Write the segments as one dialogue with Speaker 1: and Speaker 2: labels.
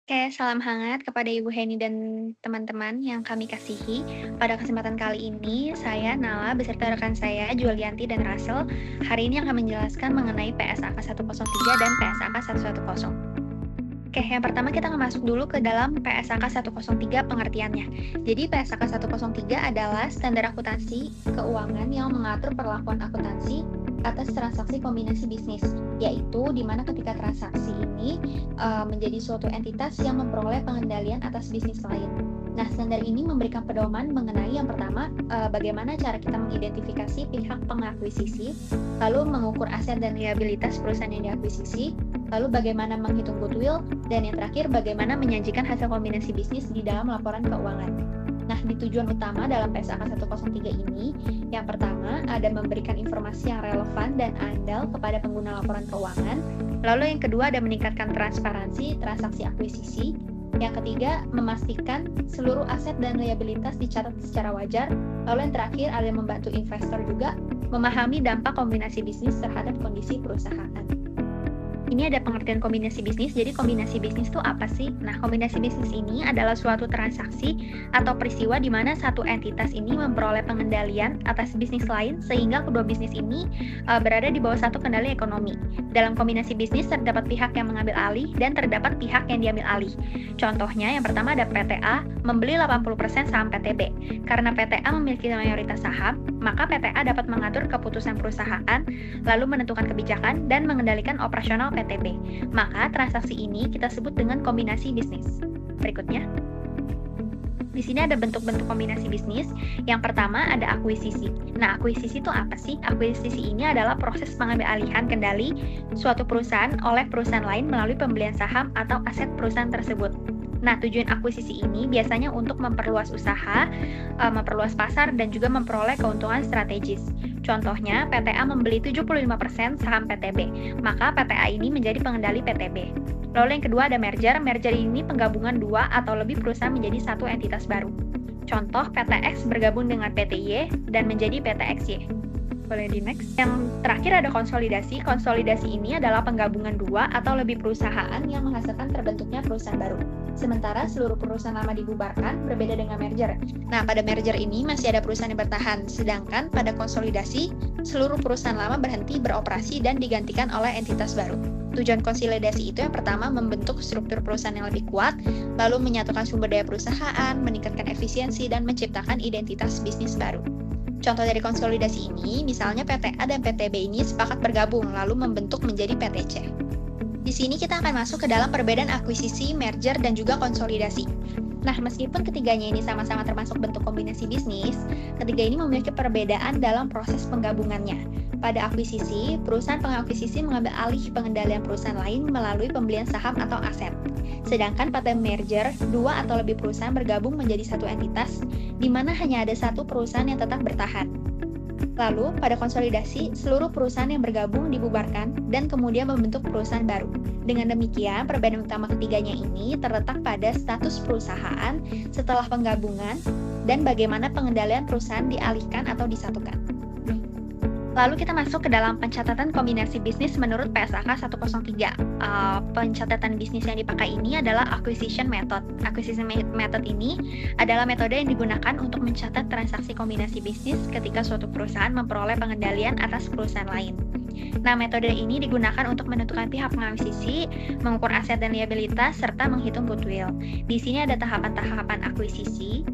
Speaker 1: Oke, salam hangat kepada Ibu Heni dan teman-teman yang kami kasihi. Pada kesempatan kali ini, saya Nala beserta rekan saya Julianti dan Russell hari ini akan menjelaskan mengenai PSAK 103 dan PSAK 110. Oke, yang pertama kita akan masuk dulu ke dalam PSAK 103 pengertiannya. Jadi PSAK 103 adalah standar akuntansi keuangan yang mengatur perlakuan akuntansi atas transaksi kombinasi bisnis, yaitu di mana ketika transaksi ini menjadi suatu entitas yang memperoleh pengendalian atas bisnis lain. Nah, standar ini memberikan pedoman mengenai yang pertama, bagaimana cara kita mengidentifikasi pihak pengakuisisi, lalu mengukur aset dan liabilitas perusahaan yang diakuisisi, lalu bagaimana menghitung goodwill, dan yang terakhir bagaimana menyajikan hasil kombinasi bisnis di dalam laporan keuangan. Nah, di tujuan utama dalam PSAK 103 ini, yang pertama ada memberikan informasi yang relevan dan andal kepada pengguna laporan keuangan, lalu yang kedua ada meningkatkan transparansi transaksi akuisisi, yang ketiga memastikan seluruh aset dan liabilitas dicatat secara wajar, lalu yang terakhir ada membantu investor juga memahami dampak kombinasi bisnis terhadap kondisi perusahaan. Ini ada pengertian kombinasi bisnis. Jadi kombinasi bisnis itu apa sih? Nah, kombinasi bisnis ini adalah suatu transaksi atau peristiwa di mana satu entitas ini memperoleh pengendalian atas bisnis lain sehingga kedua bisnis ini berada di bawah satu kendali ekonomi. Dalam kombinasi bisnis terdapat pihak yang mengambil alih dan terdapat pihak yang diambil alih. Contohnya yang pertama ada PTA membeli 80% saham PTB. Karena PTA memiliki mayoritas saham, maka PTA dapat mengatur keputusan perusahaan, lalu menentukan kebijakan dan mengendalikan operasional PTB. Maka transaksi ini kita sebut dengan kombinasi bisnis. Berikutnya, di sini ada bentuk-bentuk kombinasi bisnis. Yang pertama ada akuisisi. Nah, akuisisi itu apa sih? Akuisisi ini adalah proses pengambil alihan kendali suatu perusahaan oleh perusahaan lain melalui pembelian saham atau aset perusahaan tersebut. Nah, tujuan akuisisi ini biasanya untuk memperluas usaha, memperluas pasar, dan juga memperoleh keuntungan strategis. Contohnya, PTA membeli 75% saham PTB, maka PTA ini menjadi pengendali PTB. Lalu yang kedua ada merger. Merger ini penggabungan dua atau lebih perusahaan menjadi satu entitas baru. Contoh, PTX bergabung dengan PTY dan menjadi PTXY. Boleh di next. Yang terakhir ada konsolidasi. Konsolidasi ini adalah penggabungan dua atau lebih perusahaan yang menghasilkan terbentuknya perusahaan baru. Sementara seluruh perusahaan lama dibubarkan, berbeda dengan merger. Nah, pada merger ini masih ada perusahaan yang bertahan, sedangkan pada konsolidasi, seluruh perusahaan lama berhenti beroperasi dan digantikan oleh entitas baru. Tujuan konsolidasi itu yang pertama membentuk struktur perusahaan yang lebih kuat, lalu menyatukan sumber daya perusahaan, meningkatkan efisiensi, dan menciptakan identitas bisnis baru. Contoh dari konsolidasi ini, misalnya PTA dan PTB ini sepakat bergabung, lalu membentuk menjadi PTC. Di sini kita akan masuk ke dalam perbedaan akuisisi, merger, dan juga konsolidasi. Nah, meskipun ketiganya ini sama-sama termasuk bentuk kombinasi bisnis, ketiga ini memiliki perbedaan dalam proses penggabungannya. Pada akuisisi, perusahaan pengakuisisi mengambil alih pengendalian perusahaan lain melalui pembelian saham atau aset. Sedangkan pada merger, dua atau lebih perusahaan bergabung menjadi satu entitas, di mana hanya ada satu perusahaan yang tetap bertahan. Lalu, pada konsolidasi, seluruh perusahaan yang bergabung dibubarkan dan kemudian membentuk perusahaan baru. Dengan demikian, perbedaan utama ketiganya ini terletak pada status perusahaan setelah penggabungan dan bagaimana pengendalian perusahaan dialihkan atau disatukan. Lalu kita masuk ke dalam pencatatan kombinasi bisnis menurut PSAK 103. Pencatatan bisnis yang dipakai ini adalah acquisition method. Acquisition method ini adalah metode yang digunakan untuk mencatat transaksi kombinasi bisnis ketika suatu perusahaan memperoleh pengendalian atas perusahaan lain. Nah, metode ini digunakan untuk menentukan pihak pengakuisisi, mengukur aset dan liabilitas, serta menghitung goodwill. Di sini ada tahapan-tahapan akuisisi.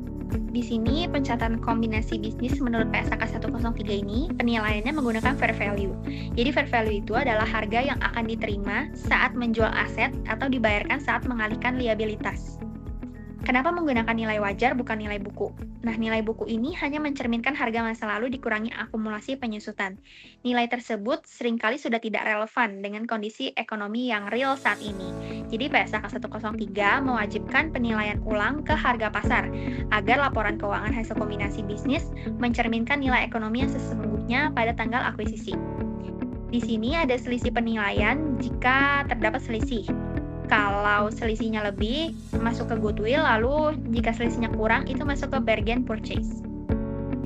Speaker 1: Di sini pencatatan kombinasi bisnis menurut PSAK 103 ini penilaiannya menggunakan fair value. Jadi fair value itu adalah harga yang akan diterima saat menjual aset atau dibayarkan saat mengalihkan liabilitas. Kenapa menggunakan nilai wajar bukan nilai buku? Nah, nilai buku ini hanya mencerminkan harga masa lalu dikurangi akumulasi penyusutan. Nilai tersebut seringkali sudah tidak relevan dengan kondisi ekonomi yang real saat ini. Jadi PSAK 103 mewajibkan penilaian ulang ke harga pasar agar laporan keuangan hasil kombinasi bisnis mencerminkan nilai ekonomi yang sesungguhnya pada tanggal akuisisi. Di sini ada selisih penilaian jika terdapat selisih. Kalau selisihnya lebih, masuk ke goodwill, lalu jika selisihnya kurang, itu masuk ke bargain purchase.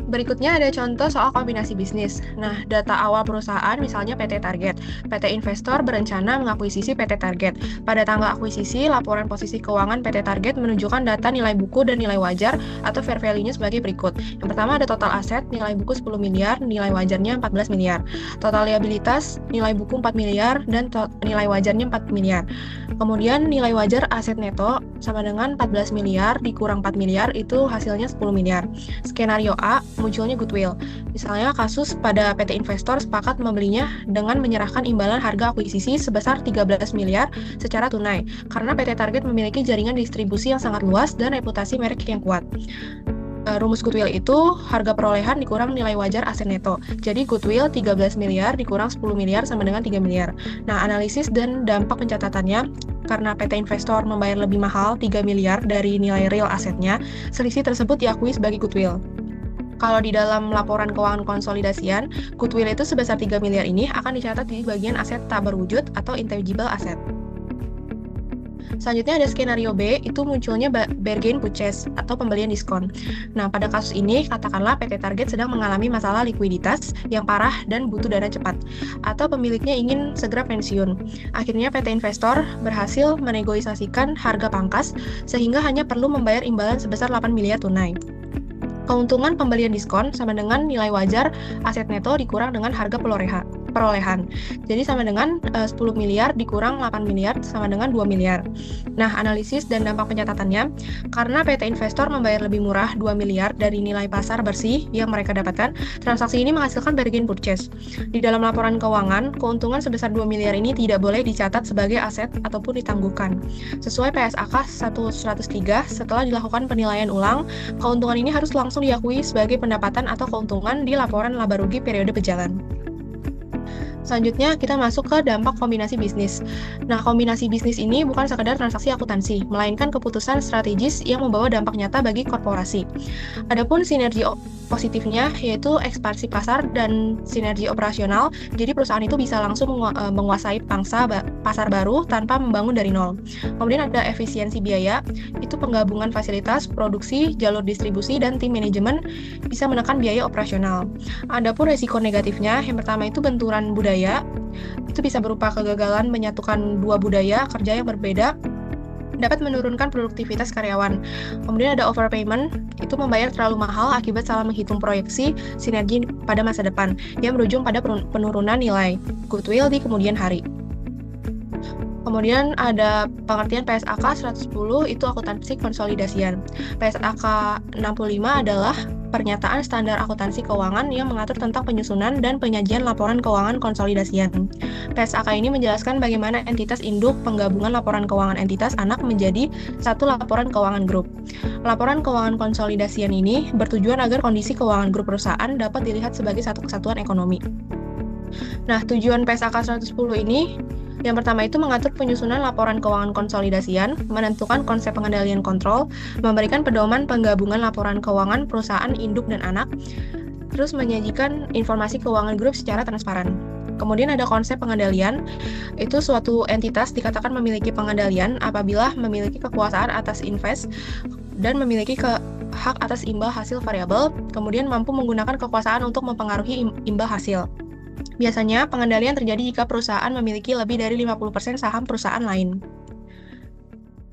Speaker 2: Berikutnya ada contoh soal kombinasi bisnis. Nah, data awal perusahaan misalnya PT Target. PT Investor berencana mengakuisisi PT Target. Pada tanggal akuisisi, laporan posisi keuangan PT Target menunjukkan data nilai buku dan nilai wajar atau fair value-nya sebagai berikut. Yang pertama ada total aset, nilai buku 10 miliar, nilai wajarnya 14 miliar. Total liabilitas, nilai buku 4 miliar, dan nilai wajarnya 4 miliar. Kemudian nilai wajar aset neto sama dengan 14 miliar dikurang 4 miliar, itu hasilnya 10 miliar. Skenario A, munculnya goodwill. Misalnya kasus pada PT Investor sepakat membelinya dengan menyerahkan imbalan harga akuisisi sebesar 13 miliar secara tunai, karena PT Target memiliki jaringan distribusi yang sangat luas dan reputasi merek yang kuat. Rumus goodwill itu harga perolehan dikurang nilai wajar aset neto. Jadi goodwill 13 miliar dikurang 10 miliar sama dengan 3 miliar. Nah, analisis dan dampak pencatatannya, karena PT Investor membayar lebih mahal 3 miliar dari nilai real asetnya, selisih tersebut diakui sebagai goodwill. Kalau di dalam laporan keuangan konsolidasian, goodwill itu sebesar 3 miliar ini akan dicatat di bagian aset tak berwujud atau intangible asset. Selanjutnya ada skenario B, itu munculnya bargain purchase atau pembelian diskon. Nah, pada kasus ini, katakanlah PT Target sedang mengalami masalah likuiditas yang parah dan butuh dana cepat, atau pemiliknya ingin segera pensiun. Akhirnya PT Investor berhasil menegosiasikan harga pangkas, sehingga hanya perlu membayar imbalan sebesar 8 miliar tunai. Keuntungan pembelian diskon sama dengan nilai wajar aset neto dikurang dengan harga perolehan. Jadi sama dengan 10 miliar dikurang 8 miliar sama dengan 2 miliar. Nah, analisis dan dampak pencatatannya, karena PT Investor membayar lebih murah 2 miliar dari nilai pasar bersih yang mereka dapatkan, transaksi ini menghasilkan bargain purchase. Di dalam laporan keuangan, keuntungan sebesar 2 miliar ini tidak boleh dicatat sebagai aset ataupun ditangguhkan. Sesuai PSAK 103, setelah dilakukan penilaian ulang, keuntungan ini harus langsung diakui sebagai pendapatan atau keuntungan di laporan laba rugi periode berjalan. Selanjutnya, kita masuk ke dampak kombinasi bisnis. Nah, kombinasi bisnis ini bukan sekadar transaksi akuntansi, melainkan keputusan strategis yang membawa dampak nyata bagi korporasi. Adapun sinergi positifnya, yaitu ekspansi pasar dan sinergi operasional, jadi perusahaan itu bisa langsung menguasai pasar baru tanpa membangun dari nol. Kemudian ada efisiensi biaya, itu penggabungan fasilitas, produksi, jalur distribusi, dan tim manajemen bisa menekan biaya operasional. Adapun resiko negatifnya, yang pertama itu benturan budaya, itu bisa berupa kegagalan menyatukan dua budaya kerja yang berbeda, dapat menurunkan produktivitas karyawan. Kemudian ada overpayment, itu membayar terlalu mahal akibat salah menghitung proyeksi sinergi pada masa depan, yang berujung pada penurunan nilai goodwill di kemudian hari. Kemudian ada pengertian PSAK 110, itu akuntansi konsolidasian. PSAK 65 adalah pernyataan standar akuntansi keuangan yang mengatur tentang penyusunan dan penyajian laporan keuangan konsolidasian. PSAK ini menjelaskan bagaimana entitas induk penggabungan laporan keuangan entitas anak menjadi satu laporan keuangan grup. Laporan keuangan konsolidasian ini bertujuan agar kondisi keuangan grup perusahaan dapat dilihat sebagai satu kesatuan ekonomi. Nah, tujuan PSAK 110 ini yang pertama itu mengatur penyusunan laporan keuangan konsolidasian, menentukan konsep pengendalian kontrol, memberikan pedoman penggabungan laporan keuangan perusahaan induk dan anak, terus menyajikan informasi keuangan grup secara transparan. Kemudian ada konsep pengendalian, itu suatu entitas dikatakan memiliki pengendalian apabila memiliki kekuasaan atas invest dan memiliki hak atas imbal hasil variabel, kemudian mampu menggunakan kekuasaan untuk mempengaruhi imbal hasil. Biasanya, pengendalian terjadi jika perusahaan memiliki lebih dari 50% saham perusahaan lain.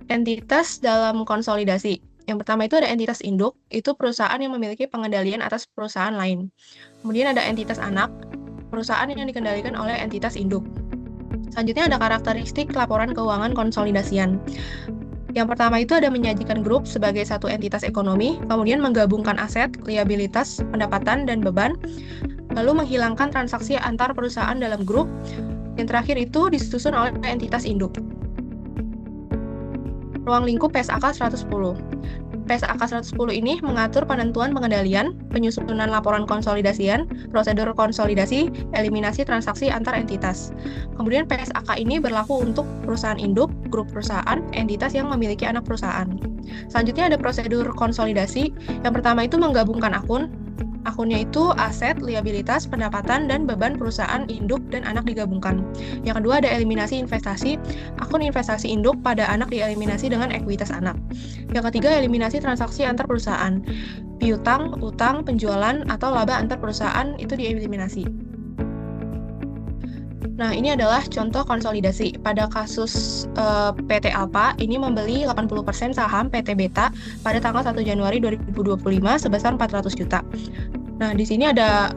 Speaker 2: Entitas dalam konsolidasi. Yang pertama itu ada entitas induk, itu perusahaan yang memiliki pengendalian atas perusahaan lain. Kemudian ada entitas anak, perusahaan yang dikendalikan oleh entitas induk. Selanjutnya ada karakteristik laporan keuangan konsolidasian. Yang pertama itu ada menyajikan grup sebagai satu entitas ekonomi, kemudian menggabungkan aset, liabilitas, pendapatan, dan beban, lalu menghilangkan transaksi antar perusahaan dalam grup. Yang terakhir itu disusun oleh entitas induk. Ruang lingkup PSAK 110. PSAK 110 ini mengatur penentuan pengendalian, penyusunan laporan konsolidasian, prosedur konsolidasi, eliminasi transaksi antar entitas. Kemudian PSAK ini berlaku untuk perusahaan induk, grup perusahaan, entitas yang memiliki anak perusahaan. Selanjutnya ada prosedur konsolidasi. Yang pertama itu menggabungkan akun. Akunnya itu aset, liabilitas, pendapatan, dan beban perusahaan induk dan anak digabungkan. Yang kedua ada eliminasi investasi. Akun investasi induk pada anak dieliminasi dengan ekuitas anak. Yang ketiga eliminasi transaksi antar perusahaan. Piutang, utang, penjualan, atau laba antar perusahaan itu dieliminasi. Nah, ini adalah contoh konsolidasi. Pada kasus PT Alfa, ini membeli 80% saham PT Beta pada tanggal 1 Januari 2025 sebesar 400 juta. Nah, di sini ada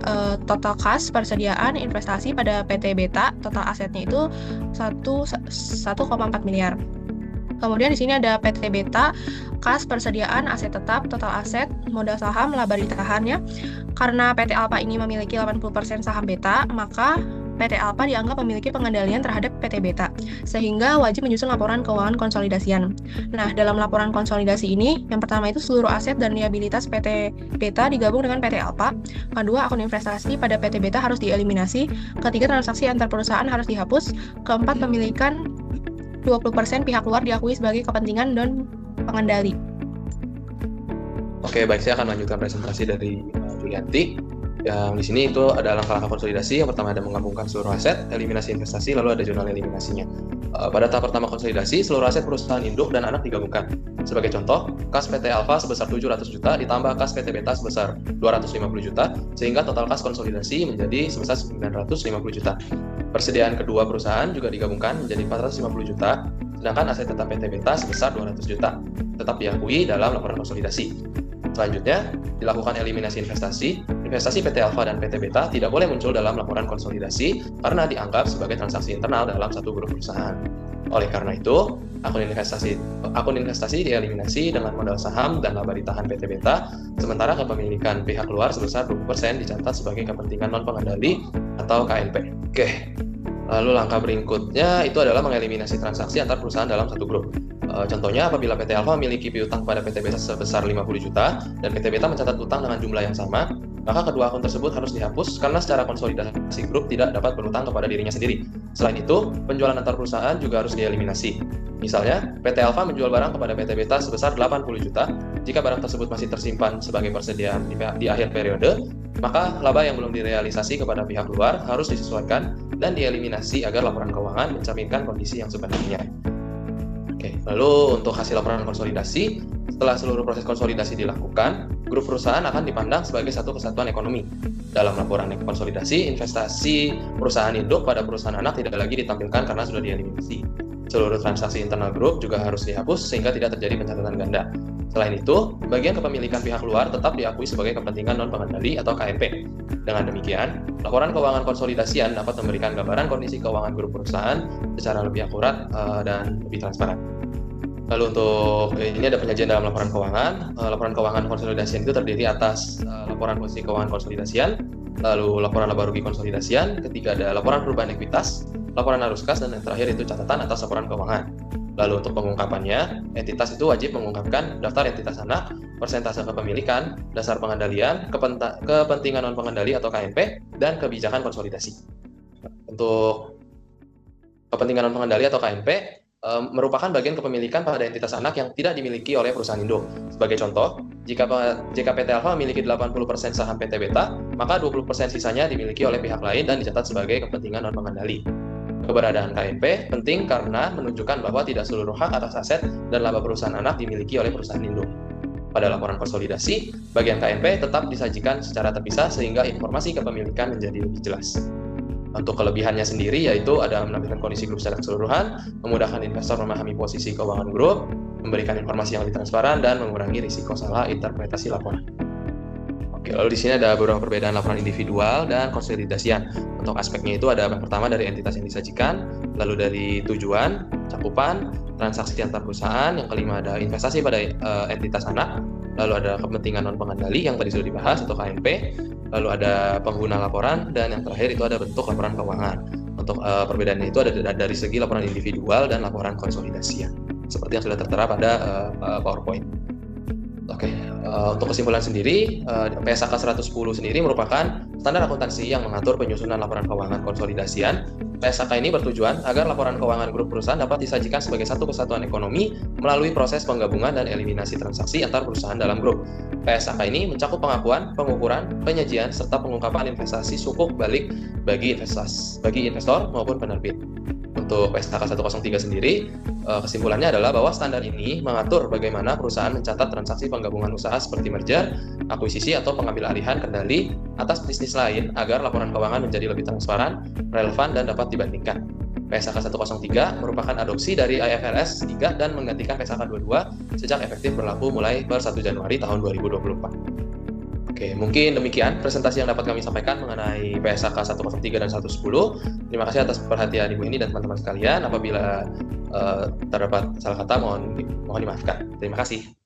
Speaker 2: total kas persediaan investasi pada PT Beta, total asetnya itu 1,4 miliar. Kemudian di sini ada PT Beta, kas persediaan aset tetap, total aset, modal saham, laba ditahannya. Karena PT Alfa ini memiliki 80% saham Beta, maka PT Alfa dianggap memiliki pengendalian terhadap PT Beta, sehingga wajib menyusun laporan keuangan konsolidasian. Nah, dalam laporan konsolidasi ini, yang pertama itu seluruh aset dan liabilitas PT Beta digabung dengan PT Alfa. Kedua, akun investasi pada PT Beta harus dieliminasi. Ketiga, transaksi antar perusahaan harus dihapus. Keempat, pemilikan 20% pihak luar diakui sebagai kepentingan dan pengendali.
Speaker 3: Oke, baik, saya akan melanjutkan presentasi dari Julianti. Yang di sini itu ada langkah-langkah konsolidasi. Yang pertama ada menggabungkan seluruh aset, eliminasi investasi, lalu ada jurnal eliminasinya. Pada tahap pertama konsolidasi, seluruh aset perusahaan induk dan anak digabungkan. Sebagai contoh, kas PT Alfa sebesar 700 juta ditambah kas PT Beta sebesar 250 juta, sehingga total kas konsolidasi menjadi sebesar 950 juta. Persediaan kedua perusahaan juga digabungkan menjadi 450 juta, sedangkan aset tetap PT Beta sebesar 200 juta, tetap diakui dalam laporan konsolidasi. Selanjutnya, dilakukan eliminasi investasi. Investasi PT Alfa dan PT Beta tidak boleh muncul dalam laporan konsolidasi karena dianggap sebagai transaksi internal dalam satu grup perusahaan. Oleh karena itu, akun investasi dieliminasi dengan modal saham dan laba ditahan PT Beta, sementara kepemilikan pihak luar sebesar 20% dicatat sebagai kepentingan non-pengendali atau KNP. Oke. Lalu langkah berikutnya itu adalah mengeliminasi transaksi antar perusahaan dalam satu grup. Contohnya apabila PT Alfa memiliki piutang pada PT Beta sebesar 50 juta dan PT Beta mencatat utang dengan jumlah yang sama, maka kedua akun tersebut harus dihapus karena secara konsolidasi grup tidak dapat berutang kepada dirinya sendiri. Selain itu, penjualan antar perusahaan juga harus dieliminasi. Misalnya, PT Alfa menjual barang kepada PT Beta sebesar 80 juta. Jika barang tersebut masih tersimpan sebagai persediaan di akhir periode, maka laba yang belum direalisasi kepada pihak luar harus disesuaikan dan dieliminasi agar laporan keuangan mencerminkan kondisi yang sebenarnya. Oke, lalu untuk hasil laporan konsolidasi, setelah seluruh proses konsolidasi dilakukan, grup perusahaan akan dipandang sebagai satu kesatuan ekonomi. Dalam laporan konsolidasi, investasi perusahaan induk pada perusahaan anak tidak lagi ditampilkan karena sudah dieliminasi. Seluruh transaksi internal grup juga harus dihapus sehingga tidak terjadi pencatatan ganda. Selain itu, bagian kepemilikan pihak luar tetap diakui sebagai kepentingan non-pengendali atau KNP. Dengan demikian, laporan keuangan konsolidasian dapat memberikan gambaran kondisi keuangan grup perusahaan secara lebih akurat dan lebih transparan. Lalu untuk ini ada penyajian dalam laporan keuangan. Laporan keuangan konsolidasian itu terdiri atas laporan posisi keuangan konsolidasian, lalu laporan laba rugi konsolidasian, ketiga ada laporan perubahan ekuitas, laporan arus kas, dan yang terakhir itu catatan atas laporan keuangan. Lalu untuk pengungkapannya, entitas itu wajib mengungkapkan daftar entitas anak, persentase kepemilikan, dasar pengendalian, kepentingan non-pengendali atau KNP, dan kebijakan konsolidasi. Untuk kepentingan non-pengendali atau KNP, merupakan bagian kepemilikan pada entitas anak yang tidak dimiliki oleh perusahaan induk. Sebagai contoh, jika PT Alfa memiliki 80% saham PT Beta, maka 20% sisanya dimiliki oleh pihak lain dan dicatat sebagai kepentingan non-pengendali. Keberadaan KNP penting karena menunjukkan bahwa tidak seluruh hak atas aset dan laba perusahaan anak dimiliki oleh perusahaan induk. Pada laporan konsolidasi, bagian KNP tetap disajikan secara terpisah sehingga informasi kepemilikan menjadi lebih jelas. Untuk kelebihannya sendiri yaitu ada menampilkan kondisi grup secara keseluruhan, memudahkan investor memahami posisi keuangan grup, memberikan informasi yang lebih transparan, dan mengurangi risiko salah interpretasi laporan. Oke, lalu di sini ada beberapa perbedaan laporan individual dan konsolidasian. Untuk aspeknya itu ada yang pertama dari entitas yang disajikan, lalu dari tujuan, cakupan, transaksi antar perusahaan, yang kelima ada investasi pada entitas anak, lalu ada kepentingan non-pengendali yang tadi sudah dibahas atau KNP, lalu ada pengguna laporan, dan yang terakhir itu ada bentuk laporan keuangan. Untuk perbedaannya itu ada dari segi laporan individual dan laporan konsolidasian, seperti yang sudah tertera pada PowerPoint. Oke, untuk kesimpulan sendiri, PSAK 110 sendiri merupakan standar akuntansi yang mengatur penyusunan laporan keuangan konsolidasian. PSAK ini bertujuan agar laporan keuangan grup perusahaan dapat disajikan sebagai satu kesatuan ekonomi melalui proses penggabungan dan eliminasi transaksi antar perusahaan dalam grup. PSAK ini mencakup pengakuan, pengukuran, penyajian, serta pengungkapan investasi sukuk balik bagi investor maupun penerbit. Untuk PSAK 103 sendiri, kesimpulannya adalah bahwa standar ini mengatur bagaimana perusahaan mencatat transaksi penggabungan usaha seperti merger, akuisisi, atau pengambil alihan kendali atas bisnis lain agar laporan keuangan menjadi lebih transparan, relevan, dan dapat dibandingkan. PSAK 103 merupakan adopsi dari IFRS 3 dan menggantikan PSAK 22 sejak efektif berlaku mulai per 1 Januari tahun 2024. Oke, mungkin demikian presentasi yang dapat kami sampaikan mengenai PSAK 103 dan 110. Terima kasih atas perhatian Ibu ini dan teman-teman sekalian. Apabila terdapat salah kata, mohon dimaafkan. Terima kasih.